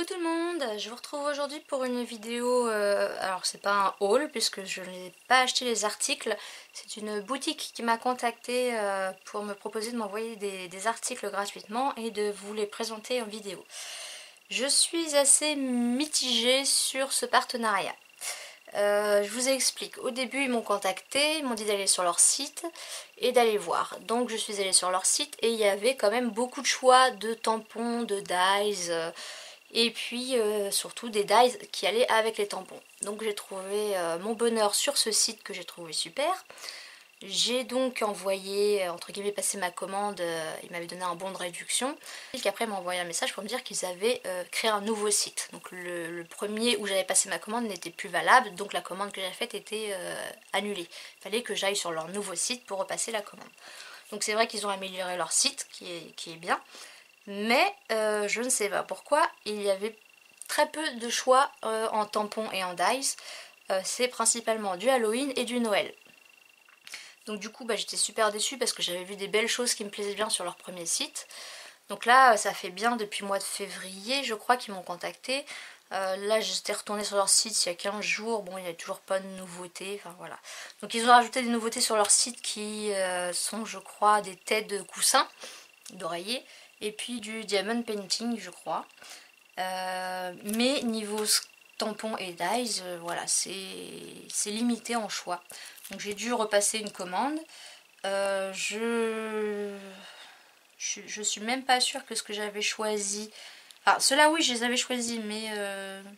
Coucou tout le monde, je vous retrouve aujourd'hui pour une vidéo, alors c'est pas un haul puisque je n'ai pas acheté les articles, c'est une boutique qui m'a contacté pour me proposer de m'envoyer des articles gratuitement et de vous les présenter en vidéo. Je suis assez mitigée sur ce partenariat. Je vous explique. Au début, ils m'ont contacté, ils m'ont dit d'aller sur leur site et d'aller voir. Donc, je suis allée sur leur site et il y avait quand même beaucoup de choix de tampons, de dyes et puis surtout des dyes qui allaient avec les tampons. Donc, j'ai trouvé mon bonheur sur ce site que j'ai trouvé super. J'ai donc envoyé, entre guillemets, passer ma commande, ils m'avaient donné un bon de réduction. Et après, ils m'ont envoyé un message pour me dire qu'ils avaient créé un nouveau site. Donc le premier où j'avais passé ma commande n'était plus valable, donc la commande que j'avais faite était annulée. Il fallait que j'aille sur leur nouveau site pour repasser la commande. Donc c'est vrai qu'ils ont amélioré leur site, qui est bien. Mais je ne sais pas pourquoi, il y avait très peu de choix en tampons et en dyes. C'est principalement du Halloween et du Noël. Donc du coup j'étais super déçue parce que j'avais vu des belles choses qui me plaisaient bien sur leur premier site. Donc là ça fait bien depuis le mois de février je crois qu'ils m'ont contacté. Là j'étais retournée sur leur site il y a 15 jours, bon il n'y a toujours pas de nouveautés, enfin voilà. Donc ils ont rajouté des nouveautés sur leur site qui sont je crois des têtes de coussins, d'oreiller, et puis du diamond painting je crois. Mais niveau tampons et dyes, voilà, c'est limité en choix. Donc j'ai dû repasser une commande. Je suis même pas sûre que ce que j'avais choisi... Enfin, ceux-là oui, je les avais choisis, mais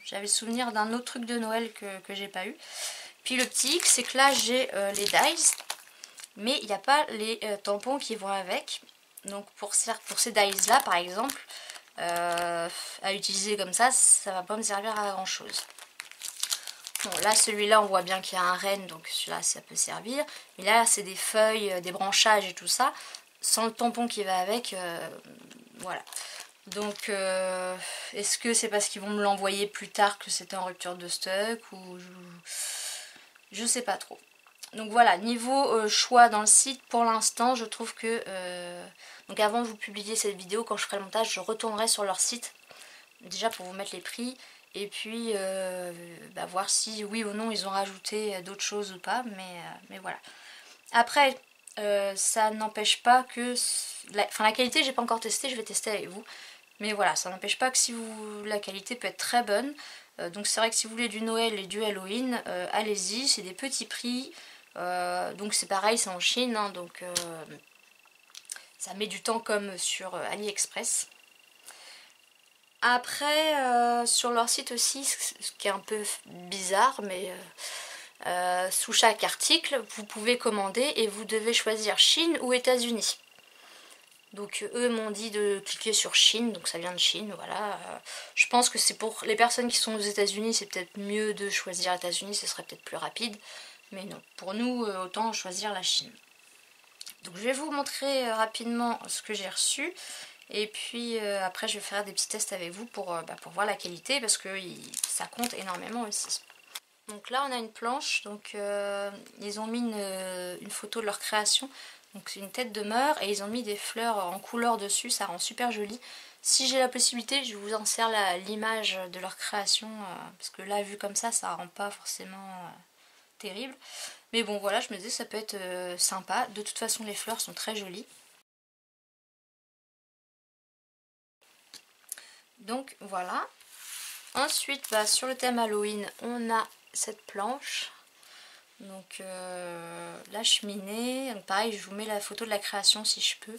j'avais souvenir d'un autre truc de Noël que j'ai pas eu. Puis le petit X, c'est que là j'ai les dyes, mais il n'y a pas les tampons qui vont avec. Donc pour ces dyes là par exemple, à utiliser comme ça va pas me servir à grand chose. Bon là celui-là on voit bien qu'il y a un renne, donc celui-là ça peut servir. Mais là c'est des feuilles, des branchages et tout ça, sans le tampon qui va avec, voilà. Donc est-ce que c'est parce qu'ils vont me l'envoyer plus tard que c'était en rupture de stock ou je sais pas trop. Donc voilà, niveau choix dans le site, pour l'instant je trouve que... donc avant de vous publier cette vidéo, quand je ferai le montage, je retournerai sur leur site, déjà pour vous mettre les prix, et puis voir si oui ou non ils ont rajouté d'autres choses ou pas, mais voilà. Après, ça n'empêche pas que... la qualité j'ai pas encore testé, je vais tester avec vous, mais voilà, ça n'empêche pas que si la qualité peut être très bonne. Donc c'est vrai que si vous voulez du Noël et du Halloween, allez-y, c'est des petits prix. Donc c'est pareil, c'est en Chine, hein, donc ça met du temps comme sur AliExpress. Après, sur leur site aussi, ce qui est un peu bizarre, mais sous chaque article, vous pouvez commander et vous devez choisir Chine ou États-Unis. Donc eux m'ont dit de cliquer sur Chine, donc ça vient de Chine, voilà. Je pense que c'est pour les personnes qui sont aux États-Unis, c'est peut-être mieux de choisir États-Unis, ce serait peut-être plus rapide. Mais non, pour nous, autant choisir la Chine. Donc je vais vous montrer rapidement ce que j'ai reçu. Et puis après je vais faire des petits tests avec vous pour voir la qualité, parce que ça compte énormément aussi. Donc là on a une planche, donc ils ont mis une photo de leur création. Donc c'est une tête de meur et ils ont mis des fleurs en couleur dessus, ça rend super joli. Si j'ai la possibilité, je vous insère l'image de leur création, parce que là vu comme ça rend pas forcément terrible. Mais bon voilà, je me disais que ça peut être sympa. De toute façon les fleurs sont très jolies. Donc voilà. Ensuite sur le thème Halloween, on a cette planche. Donc la cheminée, donc pareil je vous mets la photo de la création si je peux.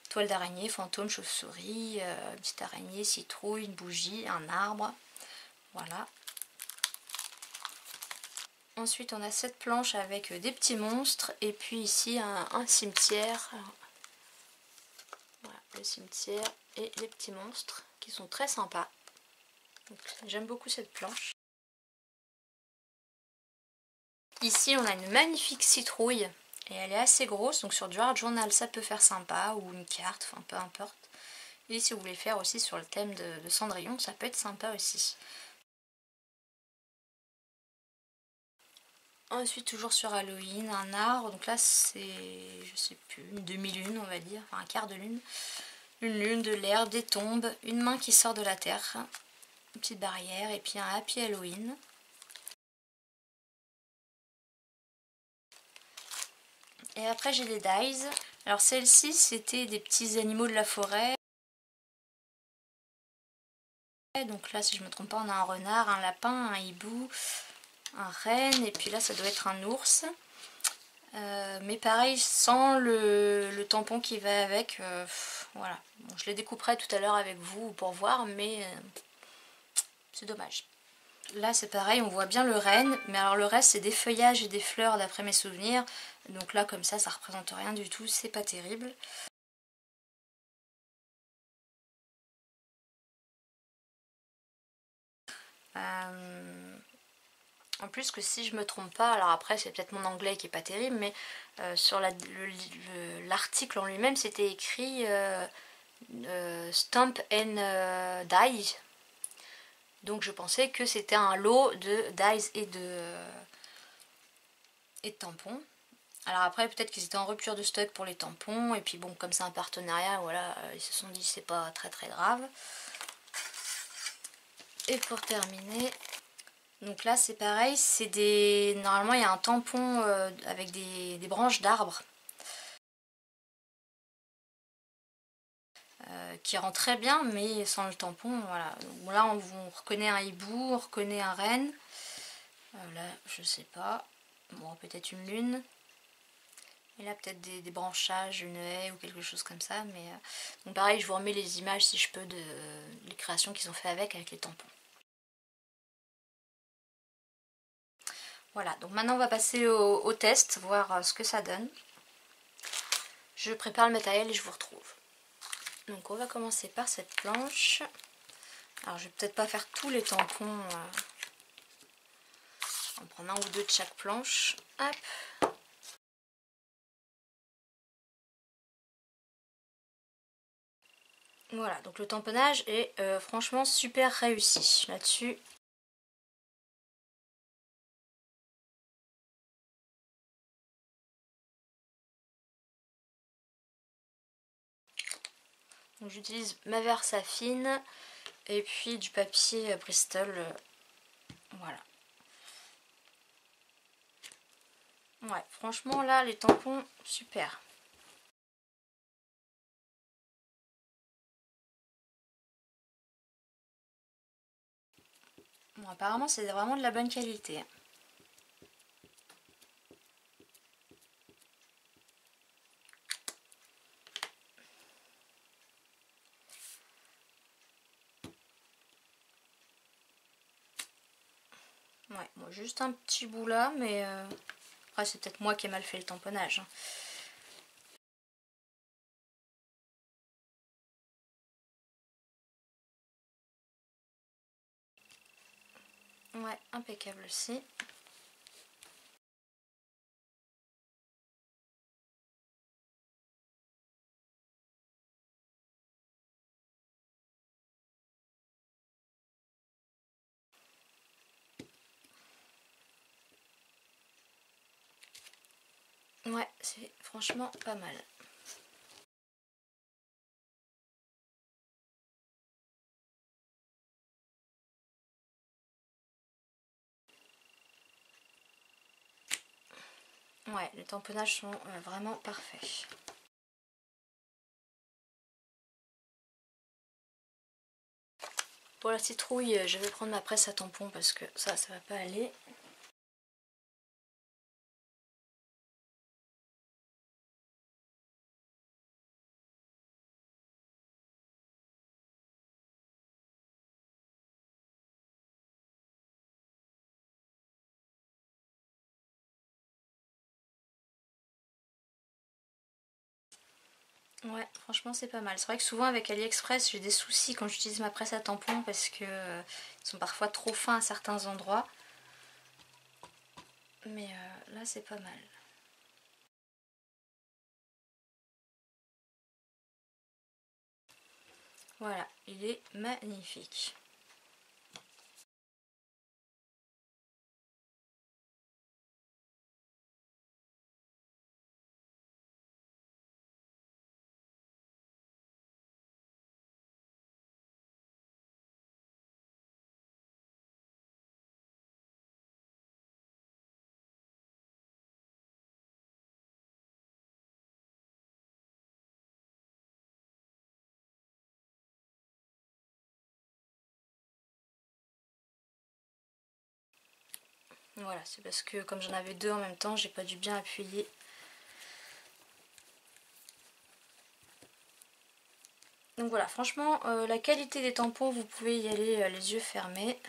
Toile d'araignée, fantôme, chauve-souris, une petite araignée, citrouille, une bougie, un arbre. Voilà. Ensuite on a cette planche avec des petits monstres et puis ici un cimetière. Voilà, le cimetière et les petits monstres qui sont très sympas. J'aime beaucoup cette planche. Ici on a une magnifique citrouille et elle est assez grosse, donc sur du hard journal ça peut faire sympa, ou une carte, enfin peu importe. Et si vous voulez faire aussi sur le thème de Cendrillon, ça peut être sympa aussi. Ensuite toujours sur Halloween, un arbre, donc là c'est, je sais plus, une demi-lune on va dire, enfin un quart de lune. une lune, de l'air, des tombes, une main qui sort de la terre, une petite barrière et puis un Happy Halloween. Et après j'ai des dies. Alors celle-ci c'était des petits animaux de la forêt. Donc là si je me trompe pas on a un renard, un lapin, un hibou, un renne et puis là ça doit être un ours. Mais pareil sans le tampon qui va avec. Voilà. Bon, je les découperai tout à l'heure avec vous pour voir mais c'est dommage. Là c'est pareil, on voit bien le renne, mais alors le reste c'est des feuillages et des fleurs d'après mes souvenirs. Donc là comme ça représente rien du tout, c'est pas terrible. En plus que si je me trompe pas, alors après c'est peut-être mon anglais qui est pas terrible, mais sur l'article en lui-même c'était écrit Stamp and Die. Donc je pensais que c'était un lot de dies et de tampons. Alors après peut-être qu'ils étaient en rupture de stock pour les tampons et puis bon comme c'est un partenariat voilà ils se sont dit c'est pas très très grave. Et pour terminer, donc là c'est pareil, c'est des. Normalement il y a un tampon avec des branches d'arbres qui rend très bien mais sans le tampon voilà. Donc là on reconnaît un hibou, on reconnaît un renne. Là je sais pas, bon peut-être une lune. Et là peut-être des branchages, une haie ou quelque chose comme ça. Mais donc pareil je vous remets les images si je peux de les créations qu'ils ont fait avec les tampons. Voilà, donc maintenant on va passer au test, voir ce que ça donne. Je prépare le matériel et je vous retrouve. Donc on va commencer par cette planche. Alors je vais peut-être pas faire tous les tampons. On va en prendre un ou deux de chaque planche. Hop. Voilà, donc le tamponnage est franchement super réussi là-dessus. Donc j'utilise ma Versafine et puis du papier Bristol. Voilà. Ouais, franchement là les tampons super. Bon, apparemment c'est vraiment de la bonne qualité. Ouais, bon, juste un petit bout là, mais après c'est peut-être moi qui ai mal fait le tamponnage. Ouais, impeccable aussi. Ouais, c'est franchement pas mal. Ouais, les tamponnages sont vraiment parfaits. Pour la citrouille, je vais prendre ma presse à tampon parce que ça va pas aller. Ouais, franchement c'est pas mal. C'est vrai que souvent avec AliExpress j'ai des soucis quand j'utilise ma presse à tampon parce que ils sont parfois trop fins à certains endroits. Mais là c'est pas mal. Voilà, il est magnifique. Voilà, c'est parce que comme j'en avais deux en même temps, j'ai pas dû bien appuyer. Donc voilà, franchement, la qualité des tampons, vous pouvez y aller les yeux fermés.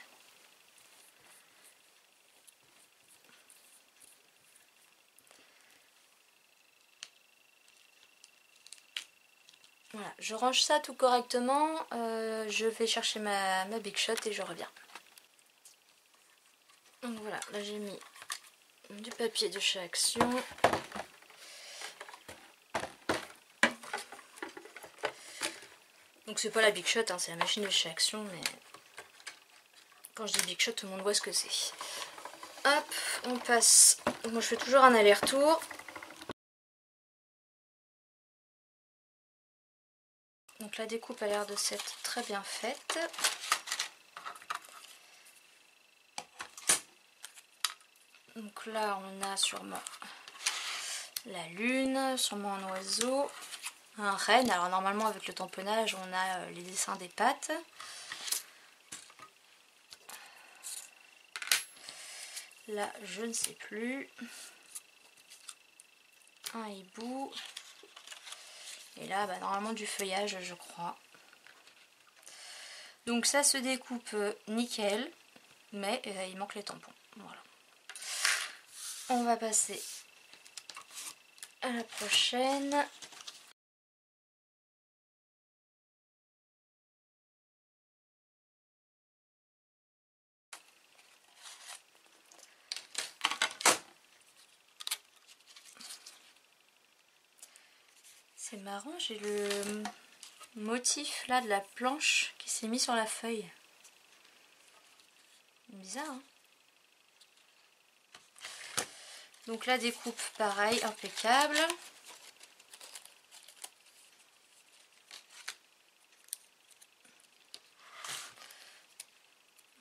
Voilà, je range ça tout correctement, je vais chercher ma Big Shot et je reviens. Donc voilà, là j'ai mis du papier de chez Action. Donc c'est pas la Big Shot, hein, c'est la machine de chez Action, mais quand je dis Big Shot, tout le monde voit ce que c'est. Hop, on passe. Moi je fais toujours un aller-retour. Donc la découpe a l'air de s'être très bien faite. Donc là on a sûrement la lune, sûrement un oiseau, un renne. Alors normalement avec le tamponnage on a les dessins des pattes. Là je ne sais plus. Un hibou. Et là bah, normalement du feuillage je crois. Donc ça se découpe nickel, mais il manque les tampons. Voilà. On va passer à la prochaine. C'est marrant, j'ai le motif là de la planche qui s'est mis sur la feuille. Bizarre, hein? Donc la découpe, pareil, impeccable.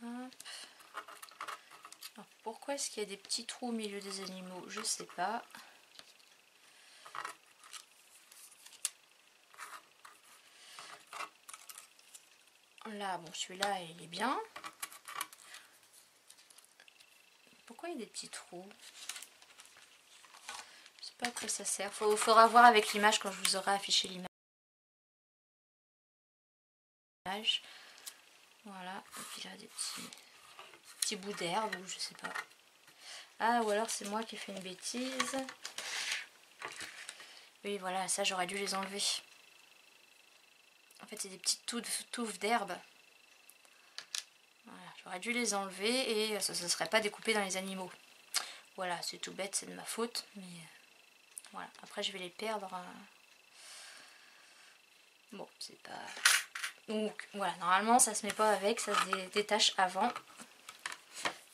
Hop. Alors, pourquoi est-ce qu'il y a des petits trous au milieu des animaux? Je sais pas. Là, bon, celui-là, il est bien. Pourquoi il y a des petits trous? Je sais pas à quoi ça sert. Faudra voir avec l'image quand je vous aurai affiché l'image. Voilà. Et puis là, des petits bouts d'herbe ou je sais pas. Ah, ou alors c'est moi qui ai fait une bêtise. Oui, voilà, ça j'aurais dû les enlever. En fait, c'est des petites touffes d'herbe. Voilà, j'aurais dû les enlever et ça ne serait pas découpé dans les animaux. Voilà, c'est tout bête, c'est de ma faute. Mais voilà, après je vais les perdre. Bon, c'est pas... Donc voilà, normalement ça se met pas avec, ça se détache avant.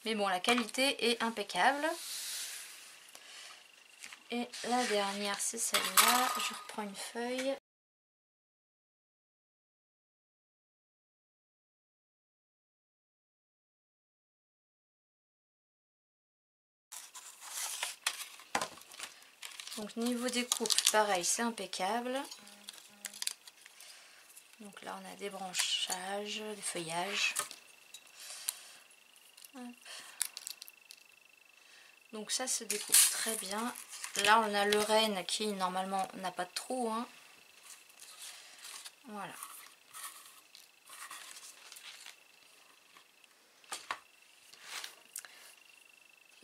Mais bon, la qualité est impeccable. Et la dernière, c'est celle-là. Je reprends une feuille. Donc niveau découpe, pareil, c'est impeccable. Donc là on a des branchages, des feuillages. Hop. Donc ça se découpe très bien. Là on a le renne qui normalement n'a pas de trou, hein. Voilà.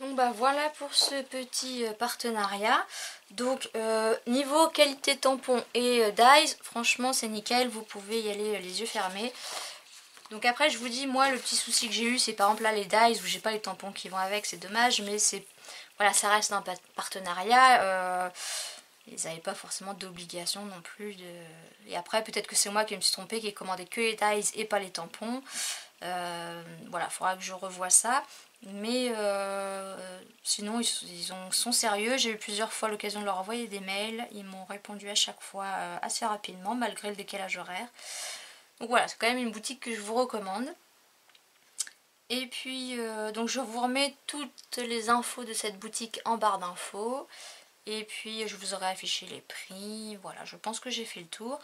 Donc bah voilà pour ce petit partenariat. Donc niveau qualité tampon et dies, franchement c'est nickel, vous pouvez y aller les yeux fermés. Donc après je vous dis, moi le petit souci que j'ai eu c'est par exemple là les dies où j'ai pas les tampons qui vont avec, c'est dommage, mais c'est voilà, ça reste un partenariat. Ils n'avaient pas forcément d'obligation non plus et après peut-être que c'est moi qui me suis trompée, qui ai commandé que les dies et pas les tampons. Voilà, il faudra que je revoie ça. Mais sinon ils sont sérieux. J'ai eu plusieurs fois l'occasion de leur envoyer des mails. Ils m'ont répondu à chaque fois assez rapidement malgré le décalage horaire. Donc voilà, c'est quand même une boutique que je vous recommande. Et puis donc je vous remets toutes les infos de cette boutique en barre d'infos. Et puis je vous aurai affiché les prix. Voilà, je pense que j'ai fait le tour.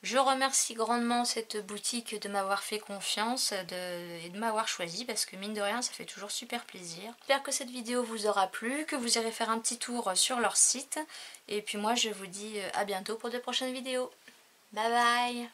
Je remercie grandement cette boutique de m'avoir fait confiance et de m'avoir choisi parce que mine de rien ça fait toujours super plaisir. J'espère que cette vidéo vous aura plu, que vous irez faire un petit tour sur leur site. Et puis moi je vous dis à bientôt pour de prochaines vidéos. Bye bye!